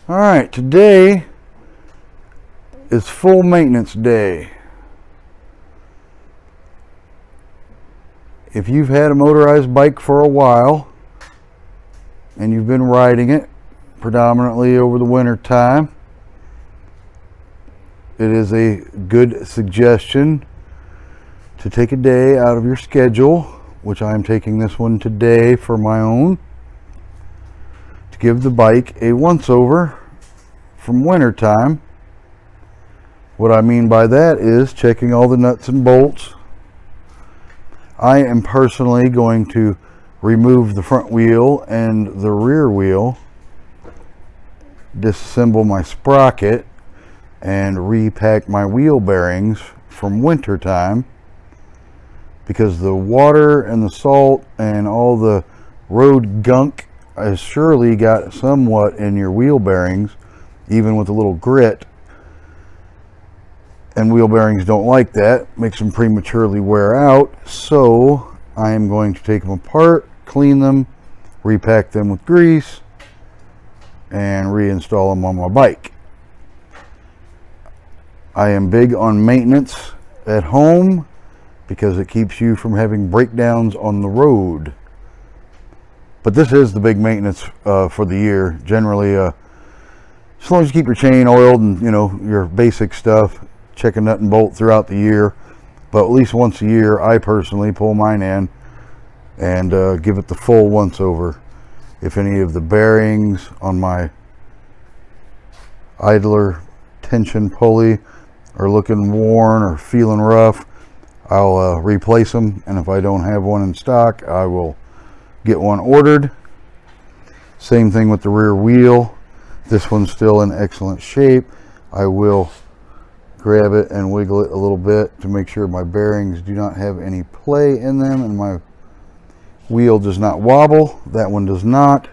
Alright, today is full maintenance day. If you've had a motorized bike for a while and you've been riding it predominantly over the winter time, it is a good suggestion to take a day out of your schedule, which I'm taking this one today for my own, to give the bike a once-over from winter time. What I mean by that is checking all the nuts and bolts. I am personally going to remove the front wheel and the rear wheel, disassemble my sprocket, and repack my wheel bearings from winter time, because the water and the salt and all the road gunk has surely got somewhat in your wheel bearings, even with a little grit. And wheel bearings don't like that, makes them prematurely wear out. So I am going to take them apart, clean them, repack them with grease, and reinstall them on my bike. I am big on maintenance at home because it keeps you from having breakdowns on the road. But this is the big maintenance for the year. Generally, as long as you keep your chain oiled and your basic stuff, check a nut and bolt throughout the year. But at least once a year, I personally pull mine in and give it the full once over. If any of the bearings on my idler tension pulley are looking worn or feeling rough, I'll replace them, and if I don't have one in stock, I will get one ordered. Same thing with the rear wheel. This one's still in excellent shape. I will grab it and wiggle it a little bit to make sure my bearings do not have any play in them and my wheel does not wobble. That one does not.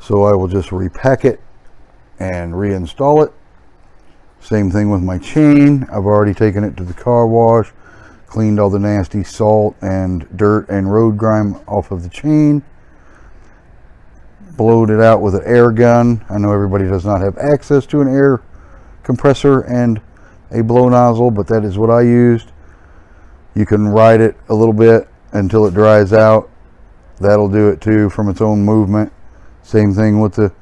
So I will just repack it and reinstall it. Same thing with my chain. I've already taken it to the car wash, cleaned all the nasty salt and dirt and road grime off of the chain, blowed it out with an air gun. I know everybody does not have access to an air compressor and a blow nozzle, but that is what I used. You can ride it a little bit until it dries out. That'll do it too from its own movement. Same thing with the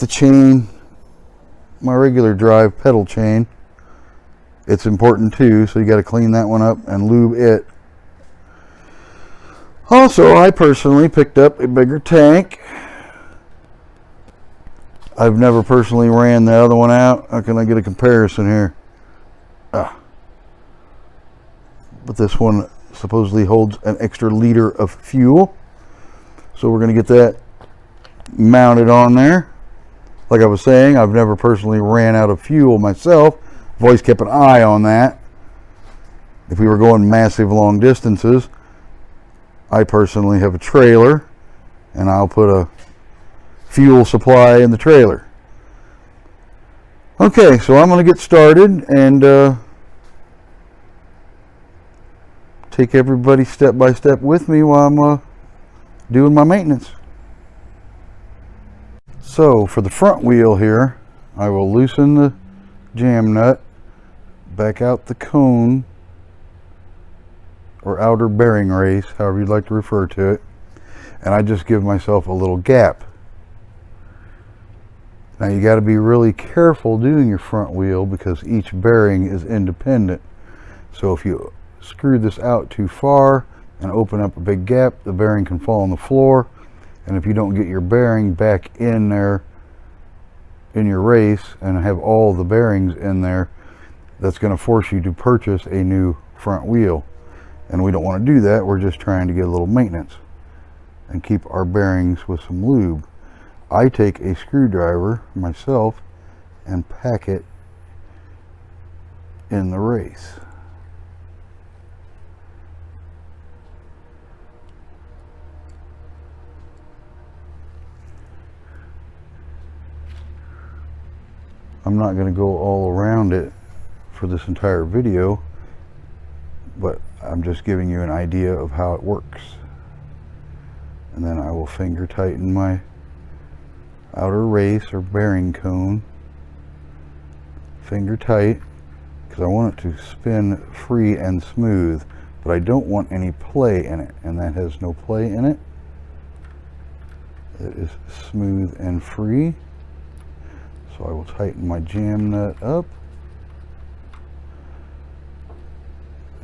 chain. My regular drive pedal chain, it's important too, so you got to clean that one up and lube it. Also, I personally picked up a bigger tank. I've never personally ran the other one out. How can I get a comparison here? But this one supposedly holds an extra liter of fuel. So we're going to get that mounted on there. Like I was saying, I've never personally ran out of fuel myself. I've always kept an eye on that. If we were going massive long distances, I personally have a trailer, and I'll put a fuel supply in the trailer. Okay, so I'm going to get started and take everybody step by step with me while I'm doing my maintenance. So for the front wheel here, I will loosen the jam nut, back out the cone or outer bearing race, however you'd like to refer to it, and I just give myself a little gap. Now you got to be really careful doing your front wheel because each bearing is independent. So if you screw this out too far and open up a big gap, the bearing can fall on the floor, and if you don't get your bearing back in there in your race and have all the bearings in there, that's going to force you to purchase a new front wheel, and we don't want to do that. We're just trying to get a little maintenance and keep our bearings with some lube. I take a screwdriver myself and pack it in the race. I'm not going to go all around it for this entire video, but I'm just giving you an idea of how it works. And then I will finger tighten my outer race or bearing cone, finger tight, because I want it to spin free and smooth, but I don't want any play in it, and that has no play in it. It is smooth and free. So I will tighten my jam nut up.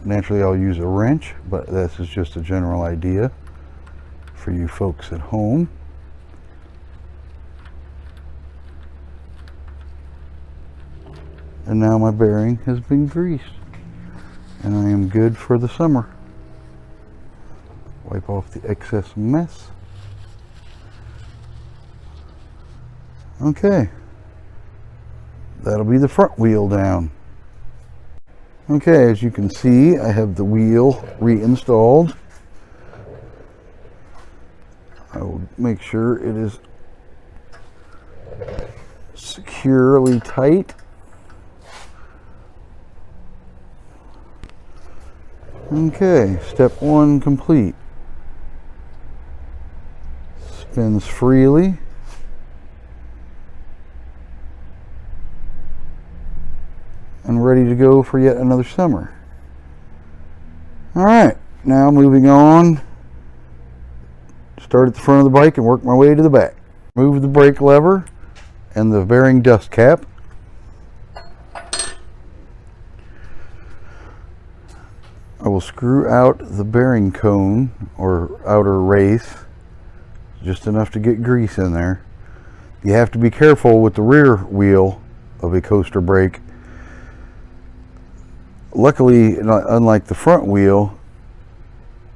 Naturally I'll use a wrench, but this is just a general idea for you folks at home. And now my bearing has been greased and I am good for the summer. Wipe off the excess mess. Okay, that'll be the front wheel down. Okay, as you can see, I have the wheel reinstalled. I will make sure it is securely tight. Okay, step one complete. Spins freely. And ready to go for yet another summer. Alright, now moving on. Start at the front of the bike and work my way to the back. Move the brake lever and the bearing dust cap. I will screw out the bearing cone or outer race, just enough to get grease in there. You have to be careful with the rear wheel of a coaster brake. Luckily, unlike the front wheel,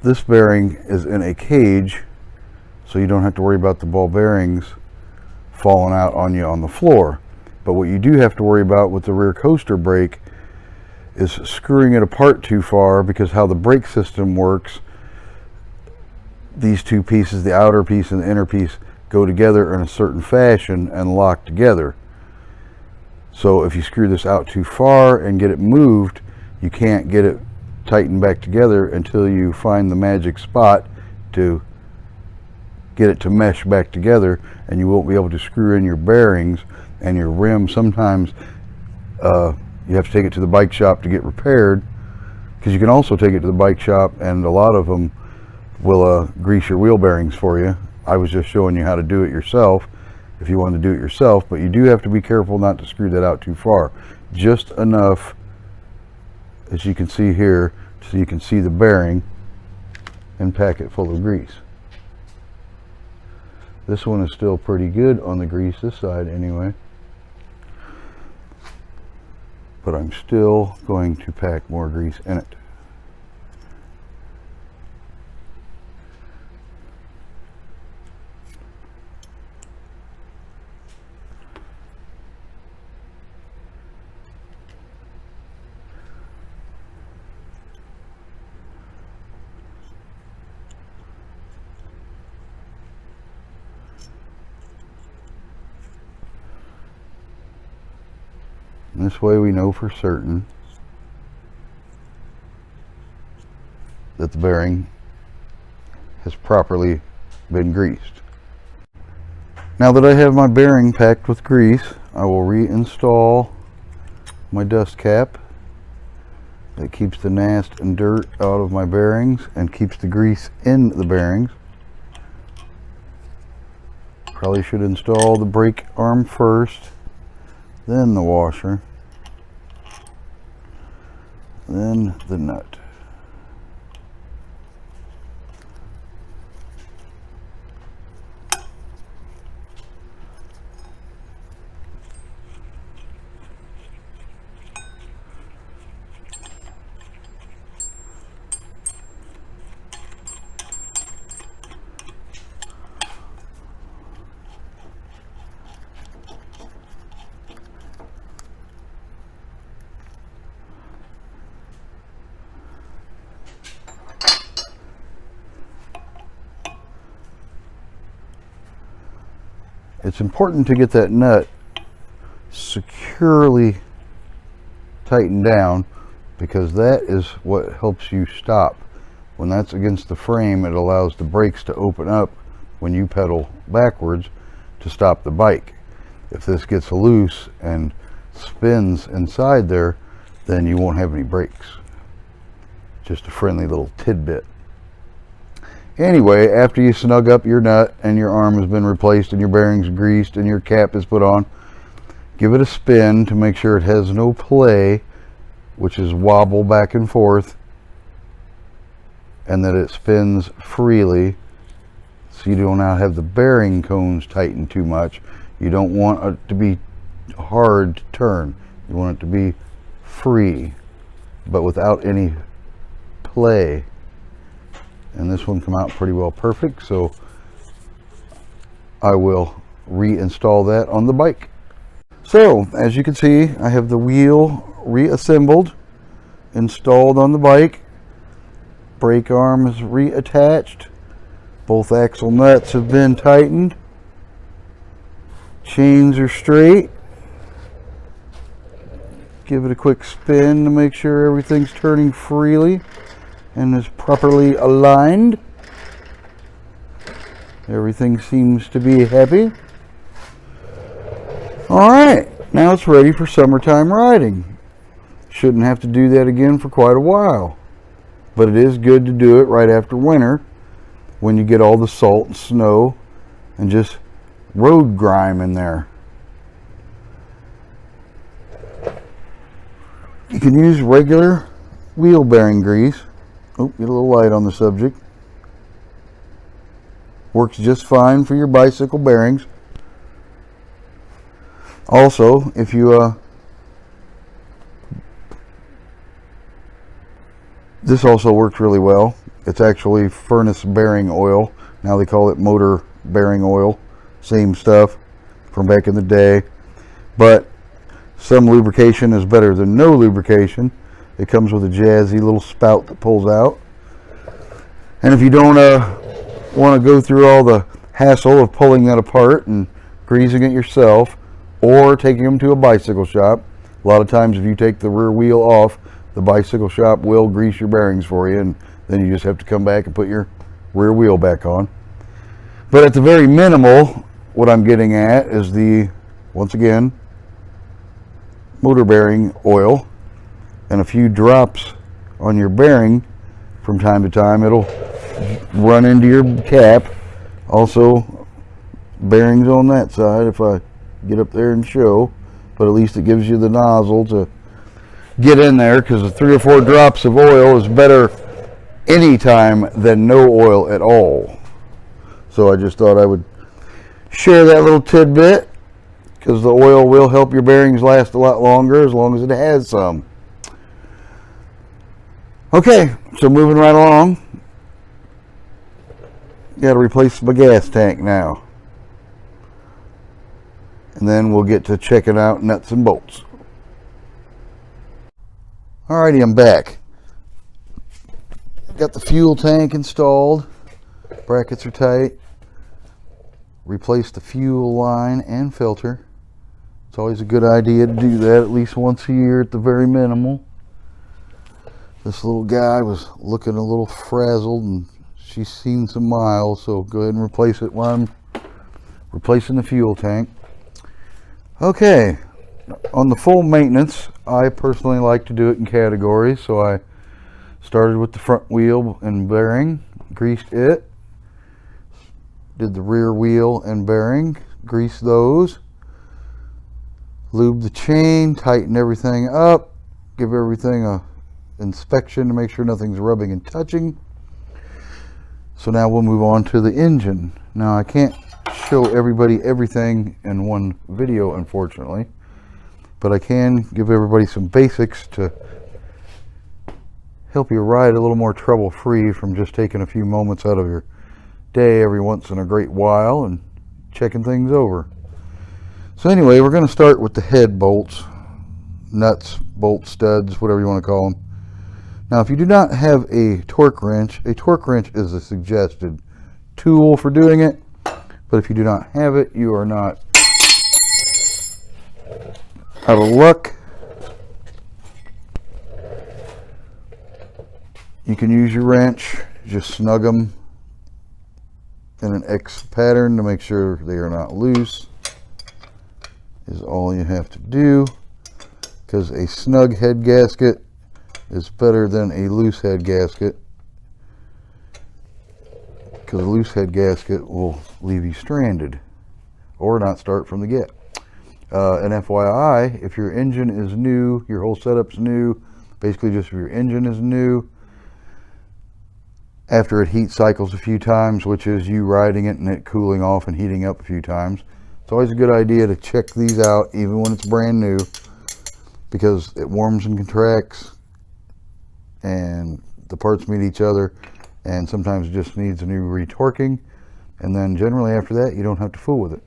this bearing is in a cage, so you don't have to worry about the ball bearings falling out on you on the floor. But what you do have to worry about with the rear coaster brake is screwing it apart too far, because how the brake system works, these two pieces, the outer piece and the inner piece, go together in a certain fashion and lock together. So if you screw this out too far and get it moved, you can't get it tightened back together until you find the magic spot to get it to mesh back together, and you won't be able to screw in your bearings and your rim. Sometimes you have to take it to the bike shop to get repaired, because you can also take it to the bike shop and a lot of them will grease your wheel bearings for you. I was just showing you how to do it yourself if you want to do it yourself, but you do have to be careful not to screw that out too far. Just enough, as you can see here, so you can see the bearing, and pack it full of grease. This one is still pretty good on the grease, this side anyway, but I'm still going to pack more grease in it. This way we know for certain that the bearing has properly been greased. Now that I have my bearing packed with grease, I will reinstall my dust cap. That keeps the nast and dirt out of my bearings and keeps the grease in the bearings. Probably should install the brake arm first, then the washer, then the nut. It's important to get that nut securely tightened down, because that is what helps you stop. When that's against the frame, it allows the brakes to open up when you pedal backwards, to stop the bike. If this gets loose and spins inside there, then you won't have any brakes. Just a friendly little tidbit. Anyway, after you snug up your nut and your arm has been replaced and your bearings greased and your cap is put on, give it a spin to make sure it has no play, which is wobble back and forth, and that it spins freely, so you do not have the bearing cones tightened too much. You don't want it to be hard to turn. You want it to be free, but without any play. And this one come out pretty well perfect, so I will reinstall that on the bike. So as you can see, I have the wheel reassembled, installed on the bike. Brake arm is reattached. Both axle nuts have been tightened. Chains are straight. Give it a quick spin to make sure everything's turning freely and is properly aligned. Everything seems to be happy. Alright, now it's ready for summertime riding. Shouldn't have to do that again for quite a while. But it is good to do it right after winter, when you get all the salt and snow and just road grime in there. You can use regular wheel bearing grease. Oh, get a little light on the subject. Works just fine for your bicycle bearings. Also, if you this also works really well. It's actually furnace bearing oil. Now they call it motor bearing oil. Same stuff from back in the day. But some lubrication is better than no lubrication. It comes with a jazzy little spout that pulls out. And if you don't want to go through all the hassle of pulling that apart and greasing it yourself, or taking them to a bicycle shop, a lot of times if you take the rear wheel off, the bicycle shop will grease your bearings for you, and then you just have to come back and put your rear wheel back on. But at the very minimal, what I'm getting at is the, once again, motor bearing oil, and a few drops on your bearing from time to time. It'll run into your cap. Also, bearings on that side if I get up there and show, but at least it gives you the nozzle to get in there, because the 3 or 4 drops of oil is better anytime than no oil at all. So I just thought I would share that little tidbit, because the oil will help your bearings last a lot longer as long as it has some. Okay, so moving right along. Got to replace my gas tank now. And then we'll get to checking out nuts and bolts. Alrighty, I'm back. Got the fuel tank installed. Brackets are tight. Replace the fuel line and filter. It's always a good idea to do that at least once a year at the very minimal. This little guy was looking a little frazzled, and she's seen some miles, so go ahead and replace it while I'm replacing the fuel tank. Okay, on the full maintenance, I personally like to do it in categories, so I started with the front wheel and bearing, greased it, did the rear wheel and bearing, greased those, lubed the chain, tighten everything up, give everything a inspection to make sure nothing's rubbing and touching. So now we'll move on to the engine. Now I can't show everybody everything in one video, unfortunately, but I can give everybody some basics to help you ride a little more trouble-free from just taking a few moments out of your day every once in a great while and checking things over. So anyway, we're going to start with the head bolts, nuts, bolt studs, whatever you want to call them. Now, if you do not have a torque wrench is a suggested tool for doing it, but if you do not have it, you are not out of luck. You can use your wrench, just snug them in an X pattern to make sure they are not loose is all you have to do, because a snug head gasket is better than a loose head gasket, because a loose head gasket will leave you stranded or not start from the get. And FYI, if your engine is new, your whole setup's new, basically just if your engine is new, after it heat cycles a few times, which is you riding it and it cooling off and heating up a few times, it's always a good idea to check these out even when it's brand new, because it warms and contracts and the parts meet each other, and sometimes it just needs a new retorquing, and then generally after that you don't have to fool with it.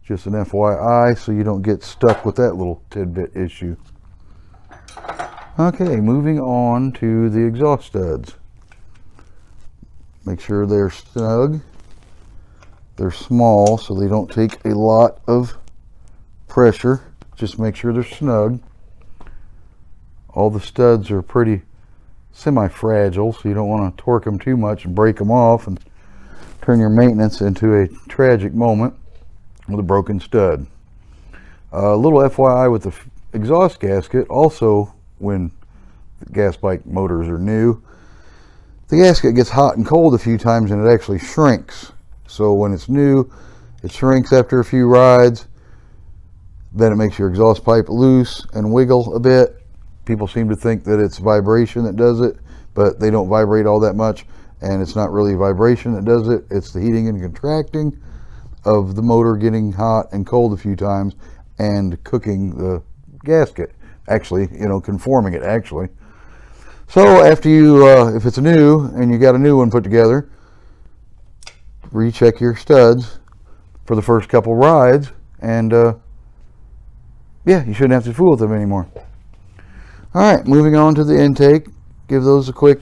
Just an FYI so you don't get stuck with that little tidbit issue. Okay, moving on to the exhaust studs. Make sure they're snug. They're small so they don't take a lot of pressure. Just make sure they're snug. All the studs are pretty semi-fragile, so you don't want to torque them too much and break them off and turn your maintenance into a tragic moment with a broken stud. A little FYI with the exhaust gasket, also when the gas bike motors are new, the gasket gets hot and cold a few times and it actually shrinks. So when it's new, it shrinks after a few rides. Then it makes your exhaust pipe loose and wiggle a bit. People seem to think that it's vibration that does it, but they don't vibrate all that much, and it's not really vibration that does it. It's the heating and contracting of the motor getting hot and cold a few times and cooking the gasket, actually, conforming it actually. So after you, if it's new and you got a new one put together, recheck your studs for the first couple rides, and yeah, you shouldn't have to fool with them anymore. All right, moving on to the intake. Give those a quick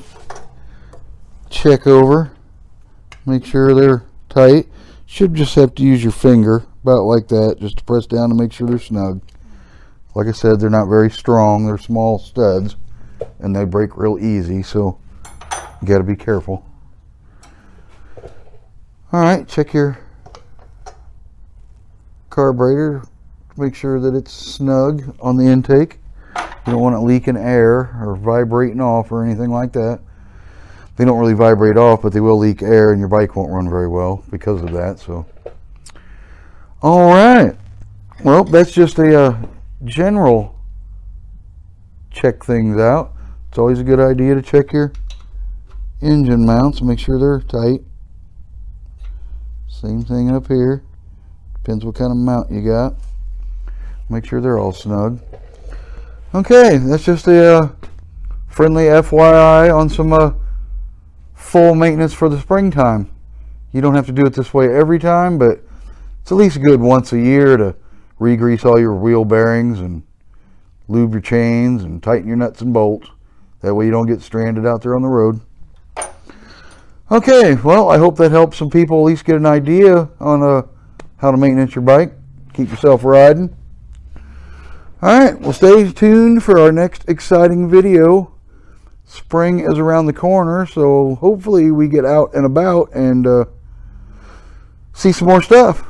check over. Make sure they're tight. Should just have to use your finger, about like that, just to press down to make sure they're snug. Like I said, they're not very strong. They're small studs, and they break real easy, so you got to be careful. All right, check your carburetor. Make sure that it's snug on the intake. You don't want it leaking air or vibrating off or anything like that. They don't really vibrate off, but they will leak air, and your bike won't run very well because of that. So, all right. Well, that's just a general check things out. It's always a good idea to check your engine mounts and make sure they're tight. Same thing up here. Depends what kind of mount you got. Make sure they're all snug. Okay, that's just a friendly FYI on some full maintenance for the springtime. You don't have to do it this way every time, but it's at least good once a year to re-grease all your wheel bearings and lube your chains and tighten your nuts and bolts. That way you don't get stranded out there on the road. Okay, well, I hope that helps some people at least get an idea on how to maintenance your bike. Keep yourself riding. All right, well, stay tuned for our next exciting video. Spring is around the corner, so hopefully we get out and about and see some more stuff.